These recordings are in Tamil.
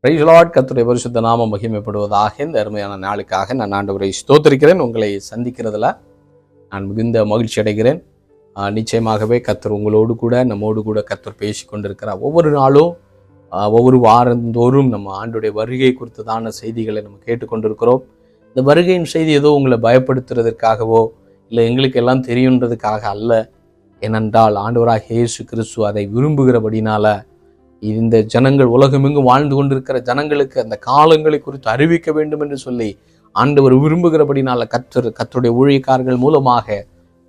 Price Lord. கர்த்தருடைய பரிசுத்த நாமம் மகிமைப்படுவதாக. இந்த அருமையான நாளுக்காக நான் ஆண்டவரை ஸ்தோத்திரிக்கிறேன். உங்களை சந்திக்கிறதுல நான் மிகுந்த மகிழ்ச்சி அடைகிறேன். நிச்சயமாகவே கர்த்தர் உங்களோடு கூட நம்மோடு கூட கர்த்தர் பேசி கொண்டிருக்கிறார். ஒவ்வொரு நாளும் ஒவ்வொரு வாரந்தோறும் நம்ம ஆண்டுடைய வருகை குறித்ததான செய்திகளை நம்ம கேட்டுக்கொண்டிருக்கிறோம். இந்த வருகையின் செய்தி ஏதோ உங்களை பயப்படுத்துறதுக்காகவோ இல்லை எங்களுக்கு எல்லாம் தெரியுன்றதுக்காக அல்ல. ஏனென்றால் ஆண்டவராக இயேசு கிறிஸ்து அதை விரும்புகிறபடினால இந்த ஜனங்கள் உலகமெங்கும் வாழ்ந்து கொண்டிருக்கிற ஜனங்களுக்கு அந்த காலங்களை குறித்து அறிவிக்க வேண்டும் என்று சொல்லி ஆண்டவர் விரும்புகிறபடினால கர்த்தருடைய ஊழியக்காரர்கள் மூலமாக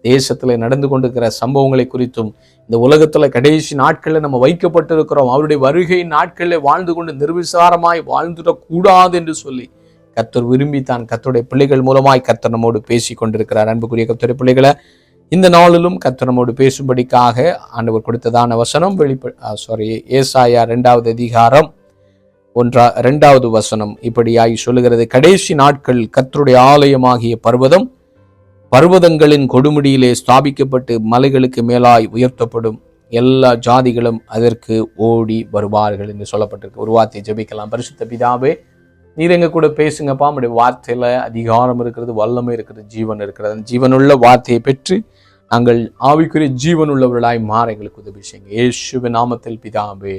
தேசத்தில் நடந்து கொண்டிருக்கிற சம்பவங்களை குறித்தும் இந்த உலகத்தில் கடைசி நாட்களில் நம்ம வைக்கப்பட்டிருக்கிறோம், அவருடைய வருகை நாட்களில் வாழ்ந்து கொண்டு நிர்விசாரமாய் வாழ்ந்துடக்கூடாது என்று சொல்லி கர்த்தர் விரும்பித்தான் கர்த்தருடைய பிள்ளைகள் மூலமாய் கர்த்தர் நம்மோடு பேசி கொண்டிருக்கிறார். அன்புக்குரிய கர்த்தருடைய பிள்ளைகளை, இந்த நாளிலும் கர்த்தர் நம்மோடு பேசும்படிக்காக ஆண்டவர் கொடுத்ததான வசனம் ஏசாயா 2வது அதிகாரம் 2வது வசனம் இப்படியாய் சொல்லுகிறது. கடைசி நாட்கள் கர்த்தருடைய ஆலயமாகிய பர்வதங்களின் கொடுமுடியிலே ஸ்தாபிக்கப்பட்டு மலைகளுக்கு மேலாய் உயர்த்தப்படும், எல்லா ஜாதிகளும் அதற்கு ஓடி வருவார்கள் என்று சொல்லப்பட்டிருக்கு. ஒரு வார்த்தையை ஜெபிக்கலாம். பரிசுத்த பிதாவே, நீர் எங்க கூட பேசுங்கப்பா. நம்முடைய வார்த்தையில அதிகாரம் இருக்கிறது, வல்லமை இருக்கிறது, ஜீவன் இருக்கிறது. அந்த ஜீவனுள்ள வார்த்தையை பெற்று நாங்கள் ஆவிக்குரிய ஜீவனுள்ளவர்களாய் மாற எங்களுக்கு உதவி செய்யுங்க. இயேசுவின் நாமத்தில் பிதாவே,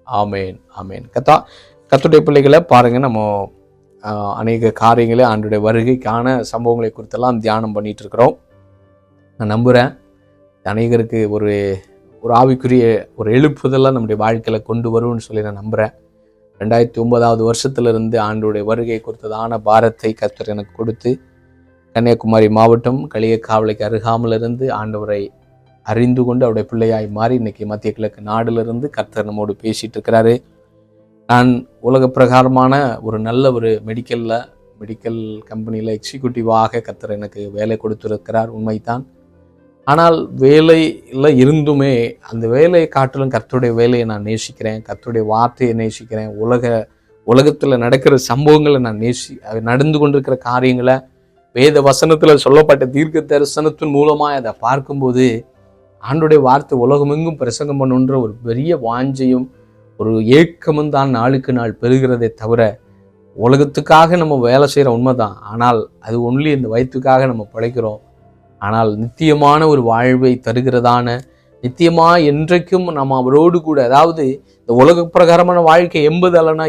ஆமேன் ஆமேன். கர்த்தருடைய பிள்ளைகளை பாருங்க, நம்ம அநேக காரியங்களை ஆண்டுடைய வருகைக்கான சம்பவங்களை குறித்தெல்லாம் தியானம் பண்ணிட்டு இருக்கிறோம். நான் நம்புகிறேன் அநேகருக்கு ஒரு ஆவிக்குரிய ஒரு எழுப்புதெல்லாம் நம்முடைய வாழ்க்கையில கொண்டு வரும்னு சொல்லி நான் நம்புகிறேன். 2009வது வருஷத்திலிருந்து ஆண்டுடைய வருகை குறித்ததான பாரத்தை கர்த்தர் எனக்கு கொடுத்து கன்னியாகுமரி மாவட்டம் களியக்காவலைக்கு அருகாமல் இருந்து ஆண்டவரை அறிந்து கொண்டு அவருடைய பிள்ளையாய் மாறி இன்னைக்கு மத்திய கிழக்கு நாடுலிருந்து கர்த்தர் நம்மோடு பேசிட்டு இருக்கிறாரு. நான் உலக பிரகாரமான ஒரு நல்ல ஒரு மெடிக்கல் கம்பெனியில் எக்ஸிக்யூட்டிவாக கர்த்தர் எனக்கு வேலை கொடுத்திருக்கிறார், உண்மைதான். ஆனால் வேலையில் இருந்துமே அந்த வேலையை காட்டிலும் கர்த்தருடைய வேலையை நான் நேசிக்கிறேன், கர்த்தருடைய வார்த்தையை நேசிக்கிறேன். உலகத்தில் நடக்கிற சம்பவங்களை நான் நடந்து கொண்டிருக்கிற காரியங்களை வேத வசனத்தில் சொல்லப்பட்ட தீர்க்க தரிசனத்தின் மூலமாக அதை பார்க்கும்போது ஆண்டுடைய வார்த்தை உலகமெங்கும் பிரசங்கம் பண்ணுன்ற ஒரு பெரிய வாஞ்சையும் ஒரு ஏக்கமும் தான் நாளுக்கு நாள் பெறுகிறதே தவிர, உலகத்துக்காக நம்ம வேலை செய்கிற உண்மைதான். ஆனால் அது ஒன்லி இந்த வயிற்றுக்காக நம்ம பிழைக்கிறோம். ஆனால் நித்தியமான ஒரு வாழ்வை தருகிறதான நித்தியமாக என்றைக்கும் நம்ம அவரோடு கூட, அதாவது இந்த உலக பிரகாரமான வாழ்க்கை 80 அல்லனா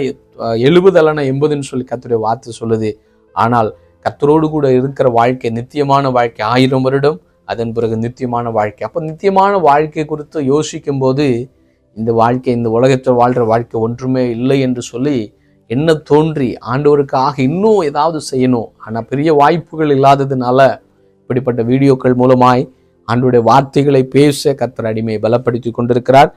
70 அல்லனா 80ன்னு சொல்லி கர்த்தருடைய வார்த்தை சொல்லுது. ஆனால் கர்த்தரோடு கூட இருக்கிற வாழ்க்கை நித்தியமான வாழ்க்கை 1000 வருடம், அதன் பிறகு நித்தியமான வாழ்க்கை. அப்போ நித்தியமான வாழ்க்கை குறித்து யோசிக்கும் போது இந்த உலகத்தில் வாழ்கிற வாழ்க்கை ஒன்றுமே இல்லை என்று சொல்லி என்ன தோன்றி ஆண்டவருக்காக இன்னும் ஏதாவது செய்யணும். ஆனால் பெரிய வாய்ப்புகள் இல்லாததுனால இப்படிப்பட்ட வீடியோக்கள் மூலமாய் ஆண்டவருடைய வார்த்தைகளை பேச கர்த்தர் அடிமையை பலப்படுத்தி கொண்டிருக்கிறார்.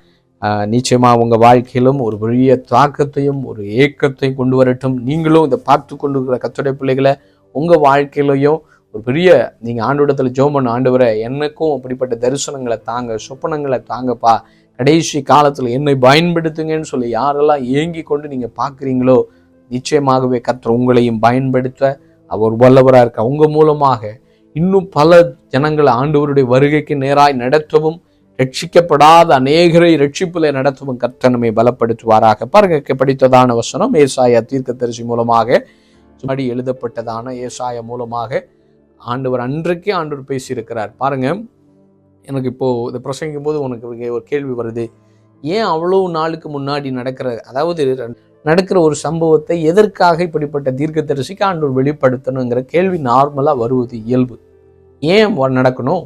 நிச்சயமாக உங்கள் வாழ்க்கையிலும் ஒரு பெரிய தாக்கத்தையும் ஒரு ஏக்கத்தையும் கொண்டு வரட்டும். நீங்களும் இதை பார்த்து கொண்டிருக்கிற கர்த்தருடைய பிள்ளைகளை உங்கள் வாழ்க்கையிலையும் ஒரு பெரிய நீங்கள் ஆண்டவரிடத்தில் ஜெபம் பண்ண, ஆண்டவரை எனக்கும் அப்படிப்பட்ட தரிசனங்களை தாங்க, சொப்பனங்களை தாங்கப்பா, கடைசி காலத்தில் என்னை பயன்படுத்துங்கன்னு சொல்லி யாரெல்லாம் ஏங்கி கொண்டு நீங்கள் பார்க்குறீங்களோ நிச்சயமாகவே கர்த்தர் உங்களையும் பயன்படுத்த அவர் வல்லவராக இருக்க. அவங்க மூலமாக இன்னும் பல ஜனங்களை ஆண்டவருடைய வருகைக்கு நேராய் நடத்தவும், ரட்சிக்கப்படாத அநேகரை ரட்சிப்பிலே நடத்தவும் கர்த்தர் நம்மை பலப்படுத்துவாராக. பாருங்க, படித்ததான வசனம் ஏசாயா தீர்க்கதரிசி மூலமாக முன்னாடி எழுதப்பட்டதான ஏசாயா மூலமாக அன்றைக்கே ஆண்டவர் பேசியிருக்கிறார். பாருங்க, எனக்கு இப்போ இதை பிரசங்கிக்கும் போது உனக்கு ஒரு கேள்வி வருது. ஏன் அவ்வளோ நாளுக்கு முன்னாடி நடக்கிற ஒரு சம்பவத்தை எதற்காக இப்படிப்பட்ட தீர்க்கதரிசிக்கு ஆண்டவர் வெளிப்படுத்தணுங்கிற கேள்வி நார்மலாக வருவது இயல்பு. ஏன் நடக்கணும்,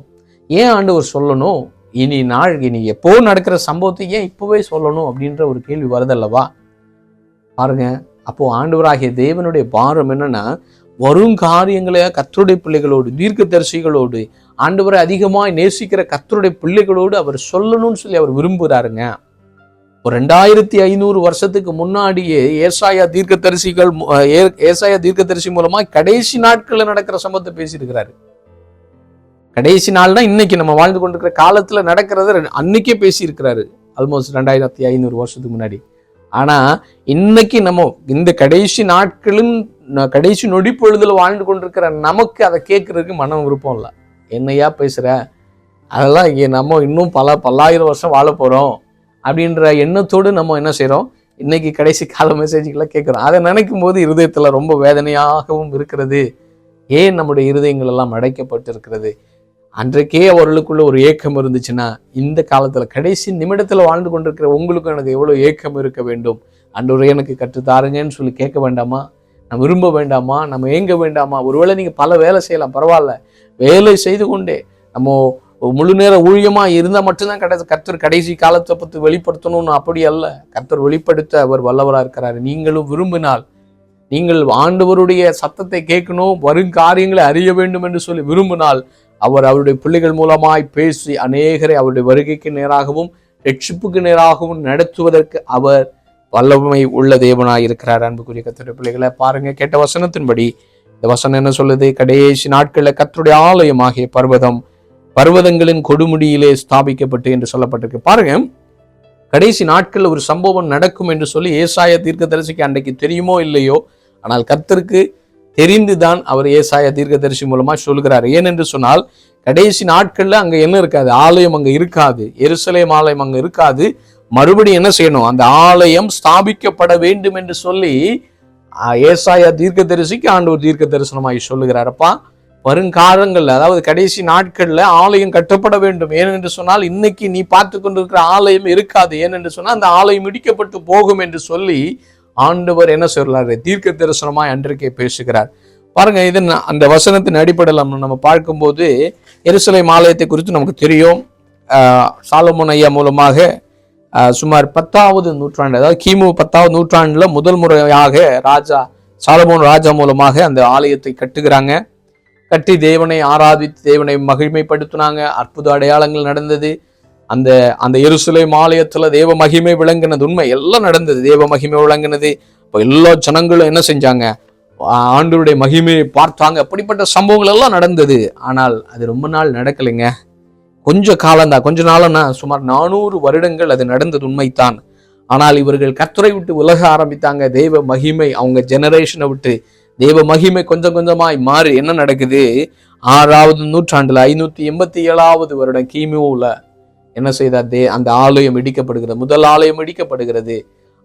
ஏன் ஆண்டவர் சொல்லணும், இனி எப்போ நடக்கிற சம்பவத்தை ஏன் இப்போவே சொல்லணும் அப்படின்ற ஒரு கேள்வி வருதல்லவா. பாருங்க, அப்போ ஆண்டவராகிய தேவனுடைய பாரம் என்னன்னா, வரும் காரியங்களை கர்த்தருடைய பிள்ளைகளோடு, தீர்க்கதரிசிகளோடு, ஆண்டவரை அதிகமாக நேசிக்கிற கர்த்தருடைய பிள்ளைகளோடு அவர் சொல்லணும்னு சொல்லி அவர் விரும்புகிறாருங்க. ஒரு 2500 வருஷத்துக்கு முன்னாடியே ஏசாயா தீர்க்கதரிசி மூலமா கடைசி நாட்களில் நடக்கிற சம்பவத்தை பேசியிருக்கிறாரு. கடைசி நாள்னா இன்னைக்கு நம்ம வாழ்ந்து கொண்டிருக்கிற காலத்துல நடக்கிறத அன்னைக்கே பேசியிருக்கிறாரு, ஆல்மோஸ்ட் 2500 வருஷத்துக்கு முன்னாடி. ஆனா இன்னைக்கு நம்ம இந்த கடைசி நாட்களும் கடைசி நொடி பொழுதுல வாழ்ந்து கொண்டிருக்கிற நமக்கு அதை கேட்கறதுக்கு மனம் விருப்பம் இல்லை. என்னையா பேசுற, அதெல்லாம் நம்ம இன்னும் பல்லாயிரம் வருஷம் வாழ போறோம் அப்படின்ற எண்ணத்தோடு நம்ம என்ன செய்கிறோம், இன்னைக்கு கடைசி கால மெசேஜ்களை கேட்குறோம். அதை நினைக்கும் போது இருதயத்தில் ரொம்ப வேதனையாகவும் இருக்கிறது. ஏன் நம்முடைய இருதயங்கள் எல்லாம் அடைக்கப்பட்டு இருக்கிறது? அன்றைக்கே அவர்களுக்குள்ள ஒரு ஏக்கம் இருந்துச்சுன்னா இந்த காலத்துல கடைசி நிமிடத்துல வாழ்ந்து கொண்டிருக்கிற உங்களுக்கும் எனக்கு எவ்வளவு ஏக்கம் இருக்க வேண்டும். ஆண்டவரே எனக்கு கற்றுத்தாருங்கன்னு சொல்லி கேட்க வேண்டாமா? நம்ம விரும்ப வேண்டாமா? நம்ம ஏங்க வேண்டாமா? ஒருவேளை நீங்க பல வேலை செய்யலாம், பரவாயில்ல. வேலை செய்து கொண்டே நம்ம முழு நேர ஊழியமா இருந்தால் மட்டும்தான் கர்த்தர் கடைசி காலத்தை பற்றி வெளிப்படுத்தணும்னு அப்படி அல்ல. கர்த்தர் வெளிப்படுத்த அவர் வல்லவராக இருக்கிறார். நீங்களும் விரும்பினால், நீங்கள் ஆண்டவருடைய சத்தத்தை கேட்கணும், வரும் காரியங்களை அறிய வேண்டும் என்று சொல்லி விரும்பினால், அவர் அவருடைய பிள்ளைகள் மூலமாய் பேசி அநேகரை அவருடைய வருகைக்கு நேராகவும் ரட்சிப்புக்கு நேராகவும் நடத்துவதற்கு அவர் வல்லமை உள்ள தேவனாய் இருக்கிறார். அன்புக்குரிய கர்த்தருடைய பிள்ளைகளை பாருங்க, கேட்ட வசனத்தின்படி இந்த வசனம் என்ன சொல்லுது? கடைசி நாட்களில் கர்த்தருடைய ஆலயமாகிய பர்வதங்களின் கொடுமுடியிலே ஸ்தாபிக்கப்பட்டு என்று சொல்லப்பட்டிருக்கு. பாருங்க, கடைசி நாட்களில் ஒரு சம்பவம் நடக்கும் என்று சொல்லி ஏசாயா தீர்க்கதரிசிக்கு அன்றைக்கு தெரியுமோ இல்லையோ, ஆனால் கர்த்தருக்கு தெரிந்துதான் அவர் ஏசாயா தீர்க்கதரிசி மூலமா சொல்கிறார். ஏனென்று சொன்னால், கடைசி நாட்கள்ல அங்க என்ன இருக்காது? ஆலயம் அங்க இருக்காது. எருசலேம் ஆலயம் அங்க இருக்காது. மறுபடியும் என்ன செய்யணும்? அந்த ஆலயம் ஸ்தாபிக்கப்பட வேண்டும் என்று சொல்லி ஏசாயா தீர்க்கதரிசிக்கு ஆண்டவர் தீர்க்க தரிசனமாய் சொல்லுகிறார். அப்பா, வருங்காலங்கள்ல, அதாவது கடைசி நாட்கள்ல ஆலயம் கட்டப்பட வேண்டும். ஏனென்று சொன்னால், இன்னைக்கு நீ பார்த்து கொண்டிருக்கிற ஆலயம் இருக்காது. ஏனென்று சொன்னால் அந்த ஆலயம் இடிக்கப்பட்டு போகும் என்று சொல்லி ஆண்டவர் என்ன சொல்றாரு? தீர்க்க தரிசனமாய் அன்றைக்கே பேசுகிறார். பாருங்க, இது அந்த வசனத்தின் அடிப்படையில் நம்ம பார்க்கும்போது எருசலேம் ஆலயத்தை குறித்து நமக்கு தெரியும். சாலமோன் ஐயா மூலமாக சுமார் 10வது நூற்றாண்டு, அதாவது கிமு 10வது நூற்றாண்டுல முதல் முறையாக சாலமோன் ராஜா மூலமாக அந்த ஆலயத்தை கட்டுகிறாங்க. கட்டி தேவனை ஆராதித்து தேவனை மகிமைப்படுத்தினாங்க. அற்புத அடையாளங்கள் நடந்தது. அந்த எருசலேம் ஆலயத்துல தேவ மகிமை விளங்கினது உண்மை, எல்லாம் நடந்தது. தேவ மகிமை விளங்கினது. இப்போ எல்லா ஜனங்களும் என்ன செஞ்சாங்க? ஆண்டவருடைய மகிமையை பார்த்தாங்க. அப்படிப்பட்ட சம்பவங்கள் எல்லாம் நடந்தது. ஆனால் அது ரொம்ப நாள் நடக்கலைங்க. கொஞ்ச காலம்தான், கொஞ்ச நாளம்னா சுமார் 400 வருடங்கள் அது நடந்தது உண்மைத்தான். ஆனால் இவர்கள் கர்த்தரை விட்டு விலக ஆரம்பித்தாங்க. தேவ மகிமை அவங்க ஜெனரேஷனை விட்டு தேவ மகிமை கொஞ்சம் கொஞ்சமாய் மாறி என்ன நடக்குது? 6வது நூற்றாண்டுல 587வது வருடம் கிமுல என்ன செய்தார்? அந்த ஆலயம் இடிக்கப்படுகிறது. முதல் ஆலயம் இடிக்கப்படுகிறது.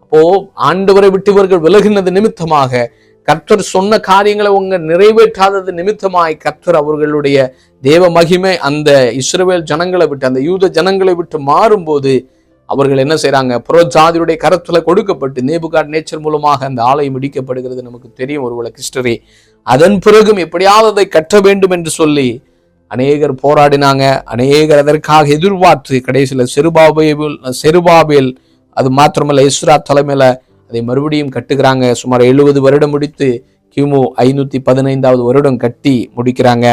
அப்போ ஆண்டவரை விட்டு இவர்கள் விலகினது நிமித்தமாக, கர்த்தர் சொன்ன காரியங்களை அவங்க நிறைவேற்றாதது நிமித்தமாய், கர்த்தர் அவர்களுடைய தேவ மகிமை அந்த இஸ்ரவேல் ஜனங்களை விட்டு, அந்த யூத ஜனங்களை விட்டு மாறும்போது அவர்கள் என்ன செய்யறாங்க? புறஜாதியுடைய கரத்துல கொடுக்கப்பட்டு நேபுகாத்நேச்சர் மூலமாக அந்த ஆலயம் இடிக்கப்படுகிறது. நமக்கு தெரியும் ஒருவேளை ஹிஸ்டரி. அதன் பிறகும் எப்படியாவது அதை கட்ட வேண்டும் என்று சொல்லி அநேகர் போராடினாங்க. அநேகர் அதற்காக எதிர்பார்த்து கடைசியில் செருபாபேல் அது மாத்திரமல்ல எஸ்ரா தலைமையில அதை மறுபடியும் கட்டுகிறாங்க. சுமார் 70 வருடம் முடித்து கிமு 515வது வருடம் கட்டி முடிக்கிறாங்க.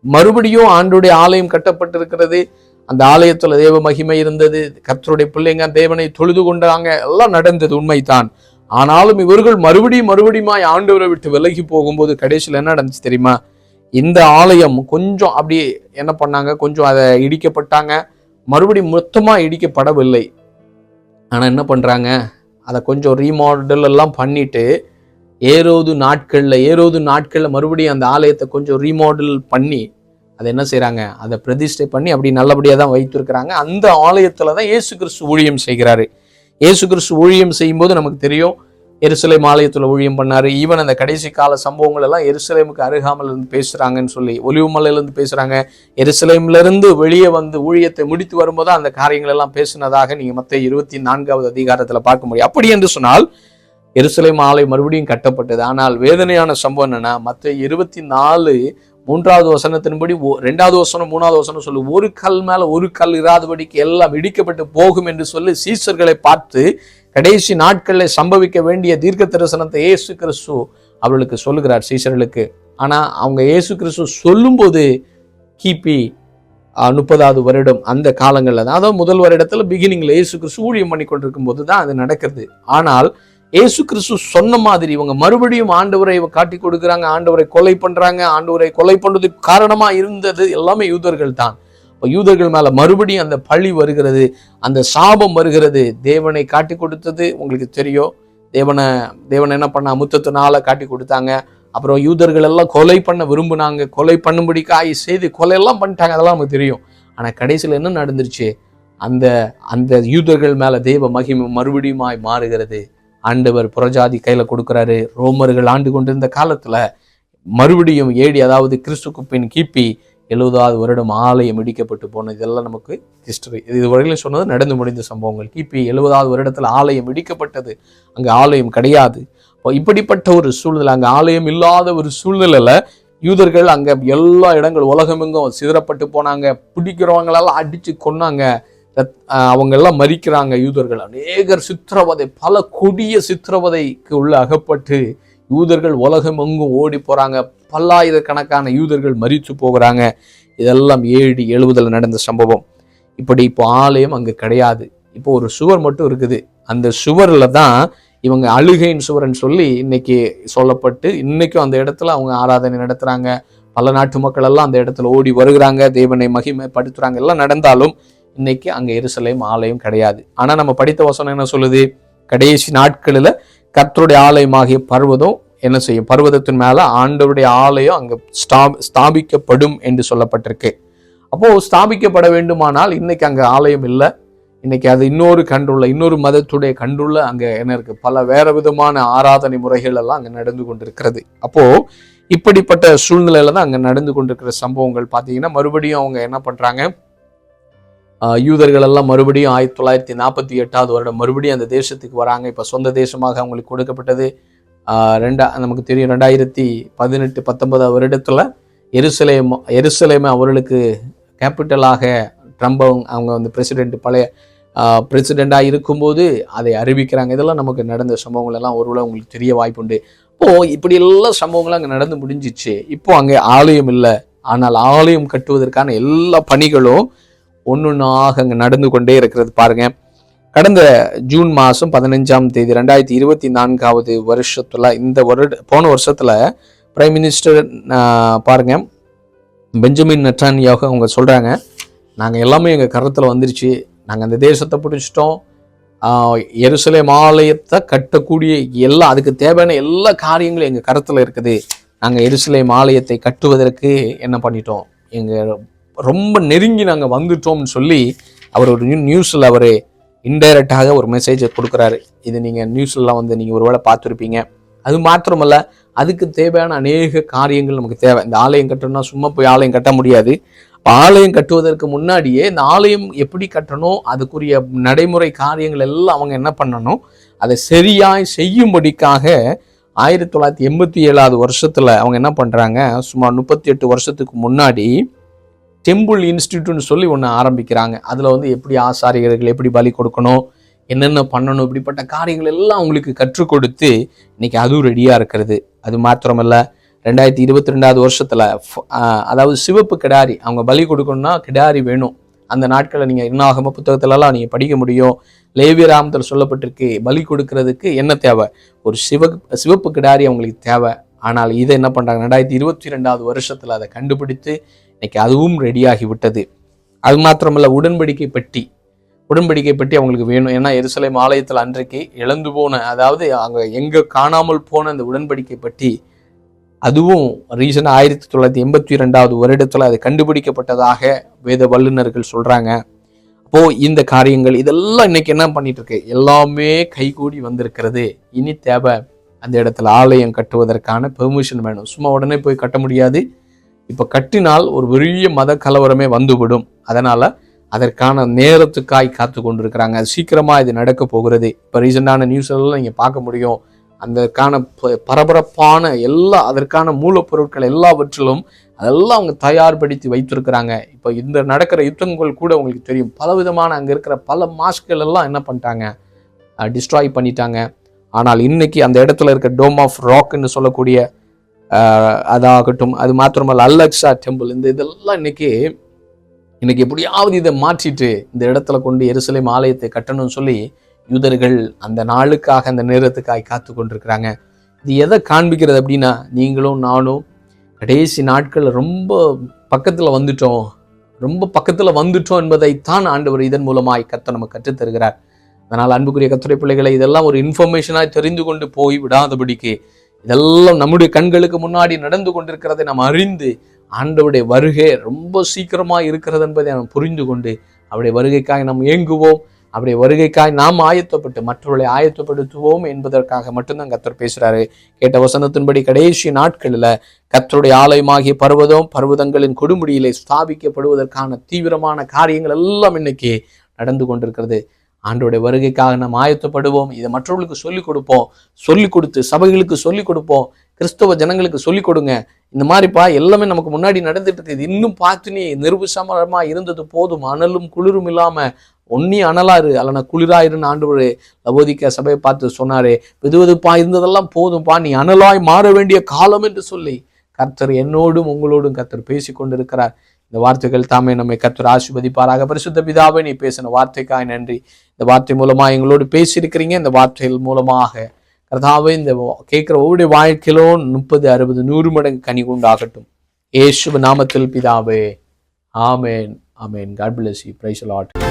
மறுபடியும் ஆண்டுடைய ஆலயம் கட்டப்பட்டிருக்கிறது. அந்த ஆலயத்துல தேவ மகிமை இருந்தது. கர்த்தருடைய பிள்ளைங்க தேவனை தொழுது கொண்டாங்க. எல்லாம் நடந்தது உண்மைதான். ஆனாலும் இவர்கள் மறுபடியும் ஆண்டவரை விட்டு விலகி போகும்போது கடைசியில் என்ன நடந்துச்சு தெரியுமா? இந்த ஆலயம் கொஞ்சம் அப்படி என்ன பண்ணாங்க? கொஞ்சம் அதை இடிக்கப்பட்டாங்க. மறுபடியும் மொத்தமா இடிக்கப்படவில்லை. ஆனா என்ன பண்றாங்க? அதை கொஞ்சம் ரீமாடல் எல்லாம் பண்ணிட்டு ஏரோது நாட்கள்ல மறுபடியும் அந்த ஆலயத்தை கொஞ்சம் ரீமாடல் பண்ணி அதை என்ன செய்யறாங்க? அதை பிரதிஷ்டை பண்ணி அப்படி நல்லபடியா தான் வைத்திருக்கிறாங்க. அந்த ஆலயத்துல தான் இயேசு கிறிஸ்து ஊழியம் செய்கிறாரு. இயேசு கிறிஸ்து ஊழியம் செய்யும் போது நமக்கு தெரியும், எருசலேம் ஆலயத்துல ஊழியம் பண்ணாரு. ஈவன் அந்த கடைசி கால சம்பவங்கள் எல்லாம் எருசலேமுக்கு அருகாமல் இருந்து பேசுறாங்கன்னு சொல்லி, ஒலிவுமலையிலிருந்து பேசுறாங்க. எருசலேம்ல இருந்து வெளியே வந்து ஊழியத்தை முடித்து வரும்போது அந்த காரியங்கள் எல்லாம் பேசினதாக நீங்க மத்தேயு 24வது அதிகாரத்துல பார்க்க முடியும். அப்படி என்று சொன்னால் எருசலேம் ஆலயம் மறுபடியும் கட்டப்பட்டது. ஆனால் வேதனையான சம்பவம் என்னன்னா, மத்தேயு 24 3வது வசனத்தின்படி 2வது வசனம் 3வது வசனம் சொல்லு, ஒரு கல் மேல ஒரு கல் இராதபடிக்கு எல்லாம் இடிக்கப்பட்டு போகும் என்று சொல்லி சீசர்களை பார்த்து கடைசி நாட்களில் சம்பவிக்க வேண்டிய தீர்க்க தரிசனத்தை இயேசு கிறிஸ்து அவர்களுக்கு சொல்லுகிறார் சீசர்களுக்கு. ஆனா அவங்க இயேசு கிறிஸ்து சொல்லும் போது கிபி 30வது வருடம் அந்த காலங்கள்ல தான், அதாவது முதல் வருடத்துல பிகினிங்ல இயேசு கிறிஸ்து ஊழியம் பண்ணி கொண்டிருக்கும் போது தான் அது நடக்கிறது. ஆனால் இயேசு கிறிஸ்து சொன்ன மாதிரி இவங்க மறுபடியும் ஆண்டவரை காட்டி கொடுக்குறாங்க. ஆண்டவரை கொலை பண்றாங்க. ஆண்டவரை கொலை பண்றதுக்கு காரணமா இருந்தது எல்லாமே யூதர்கள் தான். யூதர்கள் மேல மறுபடியும் அந்த பழி வருகிறது, அந்த சாபம் வருகிறது. தேவனை காட்டி கொடுத்தது உங்களுக்கு தெரியும். தேவனை என்ன பண்ண? முத்தத்தினால காட்டி கொடுத்தாங்க. அப்புறம் யூதர்கள் எல்லாம் கொலை பண்ண விரும்பினாங்க. கொலை பண்ணும்படிக்காய் செய்து கொலை எல்லாம் பண்ணிட்டாங்க. அதெல்லாம் நமக்கு தெரியும். ஆனா கடைசியில் என்ன நடந்துருச்சு? அந்த அந்த யூதர்கள் மேல தேவ மகிமை மறுபடியுமாய் மாறுகிறது. ஆண்டவர் புறஜாதி கையில கொடுக்கிறாரு. ரோமர்கள் ஆண்டு கொண்டிருந்த காலத்துல மறுபடியும் ஏடி, அதாவது கிறிஸ்துக்கு பின் கிபி 70வது வருடம் ஆலயம் இடிக்கப்பட்டு போனது. இதெல்லாம் நமக்கு ஹிஸ்டரி. இதுவரையிலும் சொன்னது நடந்து முடிந்த சம்பவங்கள். கிபி 70வது வருடத்துல ஆலயம் இடிக்கப்பட்டது. அங்க ஆலயம் கிடையாது. இப்படிப்பட்ட ஒரு சூழ்நிலை, அங்க ஆலயம் இல்லாத ஒரு சூழ்நிலையில யூதர்கள் அங்க எல்லா இடங்கள் உலகமெங்கும் சிதறப்பட்டு போனாங்க. பிடிக்கிறவங்களெல்லாம் அடிச்சு கொன்னாங்க. அவங்க எல்லாம் மறிக்கிறாங்க. யூதர்கள் அநேகர் சித்திரவதை, பல கொடிய சித்திரவதைக்கு உள்ள அகப்பட்டு யூதர்கள் உலகம் எங்கும் ஓடி போறாங்க. பல்லாயிரக்கணக்கான யூதர்கள் மரித்து போகிறாங்க. இதெல்லாம் AD 70 நடந்த சம்பவம். இப்படி இப்போ ஆலயம் அங்க கிடையாது. இப்போ ஒரு சுவர் மட்டும் இருக்குது. அந்த சுவர்ல தான் இவங்க அழுகையின் சுவர்ன்னு சொல்லி இன்னைக்கு சொல்லப்பட்டு இன்னைக்கும் அந்த இடத்துல அவங்க ஆராதனை நடத்துறாங்க. பல நாட்டு மக்கள் எல்லாம் அந்த இடத்துல ஓடி வருகிறாங்க, தேவனை மகிமைப்படுத்துறாங்க. எல்லாம் நடந்தாலும் இன்னைக்கு அங்க எருசலேம் ஆலயம் கிடையாது. ஆனா நம்ம படித்த வசனம் என்ன சொல்லுது? கடைசி நாட்களில் கர்த்தருடைய ஆலயமாகிய பர்வதம் என்ன செய்யும்? பர்வதத்தின் மேல ஆண்டவருடைய ஆலயம் அங்க ஸ்தாபிக்கப்படும் என்று சொல்லப்பட்டிருக்கு. அப்போ ஸ்தாபிக்கப்பட வேண்டுமானால் இன்னைக்கு அங்க ஆலயம் இல்லை. இன்னைக்கு அது இன்னொரு மதத்துடைய கண்டுள்ள அங்க என்ன இருக்கு? பல வேற விதமான ஆராதனை முறைகள் எல்லாம் அங்க நடந்து கொண்டிருக்கிறது. அப்போ இப்படிப்பட்ட சூழ்நிலையில தான் அங்க நடந்து கொண்டிருக்கிற சம்பவங்கள் பார்த்தீங்கன்னா, மறுபடியும் அவங்க என்ன பண்றாங்க? யூதர்கள் எல்லாம் மறுபடியும் 1948வது வருடம் மறுபடியும் அந்த தேசத்துக்கு வராங்க. இப்ப சொந்த தேசமாக அவங்களுக்கு கொடுக்கப்பட்டது. நமக்கு தெரியும் 2018-19 வருடத்துல எருசலேமை அவர்களுக்கு கேபிட்டலாக ட்ரம்ப் அவங்க வந்து பழைய பிரசிடெண்டாக இருக்கும்போது அதை அறிவிக்கிறாங்க. இதெல்லாம் நமக்கு நடந்த சம்பவங்கள் எல்லாம் ஒருவேளை உங்களுக்கு தெரிய வாய்ப்புண்டு. இப்போ இப்படி எல்லா சம்பவங்களும் அங்கே நடந்து முடிஞ்சிச்சு. இப்போ அங்கே ஆலயம் இல்லை. ஆனால் ஆலயம் கட்டுவதற்கான எல்லா பணிகளும் ஒன்னொன்னாக அங்கே நடந்து கொண்டே இருக்கிறது. பாருங்க, கடந்த ஜூன் மாதம் 15ஆம் தேதி 2024வது வருஷத்துல போன வருஷத்துல பிரைம் மினிஸ்டர் பாருங்க பெஞ்சமின் நெட்டன்யாஹு அவங்க சொல்றாங்க, நாங்கள் எல்லாமே எங்கள் கருத்தில் வந்துருச்சு, நாங்கள் அந்த தேசத்தை பிடிச்சிட்டோம், எருசலேம் ஆலயத்தை கட்டக்கூடிய அதுக்கு தேவையான எல்லா காரியங்களும் எங்கள் கருத்தில் இருக்குது, நாங்கள் எருசலேம் ஆலயத்தை கட்டுவதற்கு என்ன பண்ணிட்டோம், எங்கள் ரொம்ப நெருங்கி நாங்கள் வந்துட்டோம்னு சொல்லி அவர் ஒரு நியூஸில் அவர் இன்டைரக்டாக ஒரு மெசேஜை கொடுக்குறாரு. இது நீங்கள் நியூஸ்லாம் வந்து நீங்கள் ஒருவேளை பார்த்துருப்பீங்க. அது மாத்திரமல்ல, அதுக்கு தேவையான அநேக காரியங்கள் நமக்கு தேவை. இந்த ஆலயம் கட்டணும்னா சும்மா போய் ஆலயம் கட்ட முடியாது. ஆலயம் கட்டுவதற்கு முன்னாடியே இந்த ஆலயம் எப்படி கட்டணும், அதுக்குரிய நடைமுறை காரியங்கள் எல்லாம் அவங்க என்ன பண்ணணும், அதை சரியாய் செய்யும்படிக்காக 1987வது வருஷத்துல அவங்க என்ன பண்றாங்க, சுமார் 38 வருஷத்துக்கு முன்னாடி டெம்பிள் இன்ஸ்டிடியூட்னு சொல்லி ஒன்று ஆரம்பிக்கிறாங்க. அதில் வந்து எப்படி ஆசாரியர்கள் எப்படி பலி கொடுக்கணும், என்னென்ன பண்ணணும், இப்படிப்பட்ட காரியங்கள் எல்லாம் அவங்களுக்கு கற்றுக் கொடுத்து இன்னைக்கு அதுவும் ரெடியாக இருக்கிறது. அது மாத்திரமல்ல, 2022வது வருஷத்தில் அதாவது சிவப்பு கிடாரி அவங்க பலி கொடுக்கணும்னா கிடாரி வேணும். அந்த நாட்களில் நீங்கள் என்னாகம புத்தகத்திலலாம் நீங்கள் படிக்க முடியும். லேவியராமத்தில் சொல்லப்பட்டிருக்கு, பலி கொடுக்கறதுக்கு என்ன தேவை, ஒரு சிவப்பு கிடாரி அவங்களுக்கு தேவை. ஆனால் இதை என்ன பண்ணுறாங்க, 2022வது வருஷத்தில் அதை கண்டுபிடித்து இன்னைக்கு அதுவும் ரெடியாகி விட்டது. அது மாத்திரமல்ல, உடன்படிக்கை பெட்டி அவங்களுக்கு வேணும். ஏன்னா எருசலேம் ஆலயத்தில் அன்றைக்கு இழந்து போன, அதாவது அங்கே எங்கே காணாமல் போன அந்த உடன்படிக்கை பெட்டி, அதுவும் ரீசனாக 1982வது வருடத்தில் அது கண்டுபிடிக்கப்பட்டதாக வேத வல்லுநர்கள் சொல்றாங்க. அப்போ இந்த காரியங்கள் இதெல்லாம் இன்னைக்கு என்ன பண்ணிட்டு இருக்கு, எல்லாமே கைகூடி வந்திருக்கிறது. இனி தேவை அந்த இடத்துல ஆலயம் கட்டுவதற்கான பெர்மிஷன் வேணும். சும்மா உடனே போய் கட்ட முடியாது. இப்ப கட்டினால் ஒரு பெரிய மத கலவரமே வந்துவிடும். அதனால அதற்கான நேரத்துக்காய் காத்து கொண்டிருக்கிறாங்க. அது சீக்கிரமா இது நடக்க போகிறது. இப்ப ரீசெண்டான நியூஸ் எல்லாம் நீங்க பார்க்க முடியும். அதற்கான பரபரப்பான அதற்கான மூலப்பொருட்கள் எல்லாவற்றிலும் அதெல்லாம் அவங்க தயார்படுத்தி வைத்திருக்கிறாங்க. இப்போ இந்த நடக்கிற யுத்தங்கள் கூட உங்களுக்கு தெரியும். பலவிதமான அங்கே இருக்கிற பல மாஸ்கள் எல்லாம் என்ன பண்ணிட்டாங்க, டிஸ்ட்ராய் பண்ணிட்டாங்க. ஆனால் இன்னைக்கு அந்த இடத்துல இருக்க டோம் ஆஃப் ராக்ன்னு சொல்லக்கூடிய அதாகட்டும், அது மாத்திரமல்ல அலெக்சா டெம்பிள், இதெல்லாம் இன்னைக்கு எப்படியாவது இதை மாற்றிட்டு இந்த இடத்துல கொண்டு எருசலேம் ஆலயத்தை கட்டணும்னு சொல்லி யூதர்கள் அந்த நாளுக்காக அந்த நேரத்துக்காக காத்து கொண்டிருக்கிறாங்க. இது எதை காண்பிக்கிறது அப்படின்னா, நீங்களும் நானும் கடைசி நாட்கள் ரொம்ப பக்கத்தில் வந்துட்டோம் என்பதைத்தான் ஆண்டவர் இதன் மூலமாய் கர்த்தர் நமக்கு கற்றுத்தருகிறார். அதனால் அன்புக்குரிய கர்த்தருடைய பிள்ளைகளை, இதெல்லாம் ஒரு இன்ஃபர்மேஷனாக தெரிந்து கொண்டு போய் விடாதபடிக்கு, இதெல்லாம் நம்முடைய கண்களுக்கு முன்னாடி நடந்து கொண்டிருக்கிறதை நாம் அறிந்து, ஆண்டவருடைய வருகை ரொம்ப சீக்கிரமாக இருக்கிறது என்பதை நாம் புரிந்து கொண்டு அவருடைய வருகைக்காக நாம் ஏங்குவோம். அவருடைய வருகைக்காய் நாம் ஆயத்தப்பட்டு மற்றவர்களை ஆயத்தப்படுத்துவோம் என்பதற்காக மட்டும்தான் கர்த்தர் பேசுறாரு. கேட்ட வசனத்தின்படி கடைசி நாட்களில் கர்த்தருடைய ஆலயமாகிய பர்வதங்களின் கொடுமுடியிலே ஸ்தாபிக்கப்படுவதற்கான தீவிரமான காரியங்கள் எல்லாம் இன்னைக்கு நடந்து கொண்டிருக்கிறது. ஆண்டோடைய வருகைக்காக நாம் ஆயத்தப்படுவோம். இதை மற்றவர்களுக்கு சொல்லிக் கொடுப்போம். சொல்லிக் கொடுத்து சபைகளுக்கு சொல்லிக் கொடுப்போம். கிறிஸ்தவ ஜனங்களுக்கு சொல்லிக் கொடுங்க. இந்த மாதிரிப்பா எல்லாமே நமக்கு முன்னாடி நடந்துட்டு இருக்குது. இன்னும் பார்த்து நீ நிருபசமரமா இருந்தது போதும், அனலும் குளிரும் இல்லாம ஒன்னி அனலாரு அல்லனா குளிராயிருன்னு ஆண்டவர் லவோதிக்கேயா சபையை பார்த்து சொன்னாரே, வெதுவெதுப்பா இருந்ததெல்லாம் போதும்பா, நீ அனலாய் மாற வேண்டிய காலம் என்று சொல்லி கர்த்தர் என்னோடும் உங்களோடும் கர்த்தர் பேசி கொண்டிருக்கிறார். இந்த வார்த்தைகள் தாமே நம்மை கர்த்தர் ஆசீர்வதிப்பாராக. பரிசுத்த பிதாவே, நீ பேசின வார்த்தைக்காய் நன்றி. இந்த வார்த்தை மூலமா எங்களோடு பேசியிருக்கிறீங்க. இந்த வார்த்தைகள் மூலமாக கர்த்தாவே இந்த கேட்கிற ஒவ்வொரு வாழ்க்கையிலும் 30, 60, 100 மடங்கு கனி உண்டாகட்டும். இயேசுவின் நாமத்தில் பிதாவே, ஆமென், ஆமென். God bless you. Praise the Lord.